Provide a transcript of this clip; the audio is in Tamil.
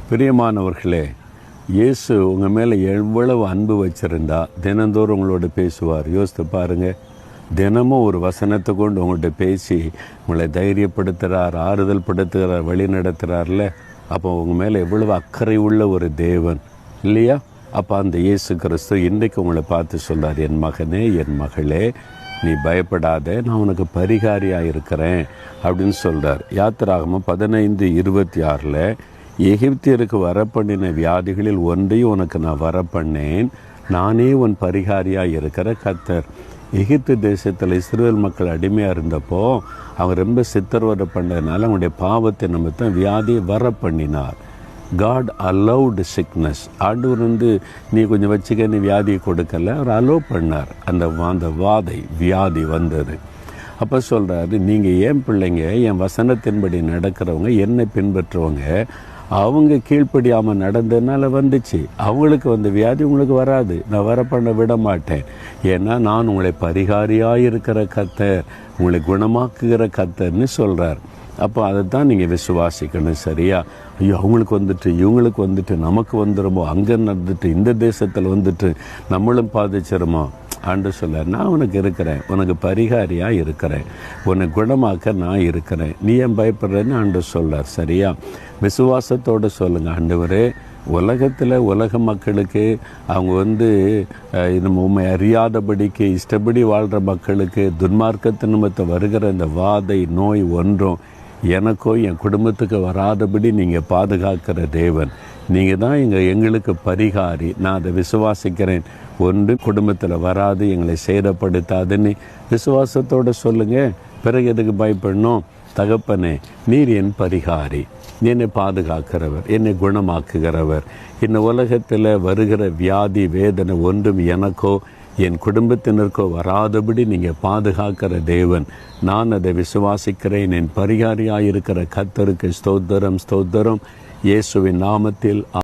பிரியமானவர்களே, இயேசு உங்கள் மேலே எவ்வளவு அன்பு வச்சுருந்தா தினந்தோறும் உங்களோட பேசுவார். யோசித்து பாருங்கள். தினமும் ஒரு வசனத்தை கொண்டு உங்கள்கிட்ட பேசி உங்களை தைரியப்படுத்துகிறார், ஆறுதல் படுத்துகிறார், வழி நடத்துகிறார்ல. அப்போ உங்கள் மேலே எவ்வளவு அக்கறை உள்ள ஒரு தேவன் இல்லையா? அப்போ அந்த இயேசு கிறிஸ்து இன்றைக்கு உங்களை பார்த்து சொல்கிறார், என் மகனே, என் மகளே, நீ பயப்படாத, நான் உனக்கு பரிகாரியாக இருக்கிறேன் அப்படின்னு சொல்கிறார். யாத்திராகமம் 15:26 எகிப்தியருக்கு வரப்பண்ணின வியாதிகளில் ஒன்றையும் உனக்கு நான் வரப்பண்ணேன், நானே உன் பரிகாரியாக இருக்கிற கர்த்தர். எகிப்து தேசத்தில் இஸ்ரவேல் மக்கள் அடிமையாக இருந்தப்போ அவங்க ரொம்ப சித்திரவதை பண்ணதுனால அவங்களுடைய பாவத்தை நிமித்தம் வியாதியை வரப்பண்ணினார். God allowed sickness. ஆண்டவர் நீ கொஞ்சம் வச்சுக்க, நீ வியாதியை கொடுக்கல, அவர் அலோவ் பண்ணார். அந்த வியாதி வந்தது. அப்போ சொல்கிறாரு, நீங்கள் ஏன் பிள்ளைங்க, என் வசனத்தின்படி நடக்கிறவங்க, என்னை பின்பற்றுவங்க, அவங்க கீழ்ப்படியாமல் நடந்ததுனால வந்துச்சு. அவங்களுக்கு வந்த வியாதி உங்களுக்கு வராது, நான் வர பண்ண விட மாட்டேன். ஏன்னா நான் உங்களை பரிகாரியாக இருக்கிற கர்த்தர், உங்களை குணமாக்குகிற கர்த்தர்னு சொல்கிறார். அப்போ அதை தான் நீங்கள் விசுவாசிக்கணும். சரியா? ஐயோ, அவங்களுக்கு வந்துட்டு, இவங்களுக்கு வந்துட்டு, நமக்கு வந்துடுமோ, அங்கே நடந்துட்டு, இந்த தேசத்தில் வந்துட்டு நம்மளும் பாதிச்சிருமோ? ஆண்டு சொல்ல, நான் உனக்கு இருக்கிறேன், உனக்கு பரிகாரியாக இருக்கிறேன், உன்னை குணமாக்க நான் இருக்கிறேன், நீ ஏன் பயப்படுறேன்னு ஆண்டு சொல்கிறார். சரியா? விசுவாசத்தோடு சொல்லுங்கள், ஆண்டவரே, உலகத்தில் உலக மக்களுக்கு அவங்க நம்ம உண்மை அறியாதபடிக்கு இஷ்டப்படி வாழ்கிற மக்களுக்கு துன்மார்க்கத்து நிமித்தம் வருகிற இந்த வாதை நோய் ஒன்றும் எனக்கோ என் குடும்பத்துக்கு வராதபடி நீங்கள் பாதுகாக்கிற தேவன், நீங்கள் தான் எங்களுக்கு பரிகாரி. நான் அதை விசுவாசிக்கிறேன். ஒன்று குடும்பத்தில் வராது, எங்களை சேதப்படுத்தாதுன்னு விசுவாசத்தோடு சொல்லுங்கள். பிறகு எதுக்கு பயப்படணும்? தகப்பனே, நீர் என் பரிகாரி, என்னை பாதுகாக்கிறவர், என்னை குணமாக்குகிறவர். இந்த உலகத்தில் வருகிற வியாதி வேதனை ஒன்றும் எனக்கோ என் குடும்பத்தினருக்கோ வராதபடி நீங்கள் பாதுகாக்கிற தேவன். நான் அதை விசுவாசிக்கிறேன். என் பரிகாரியாக இருக்கிற கர்த்தருக்கு ஸ்தோத்திரம், ஸ்தோத்திரம். இயேசுவின் நாமத்தில்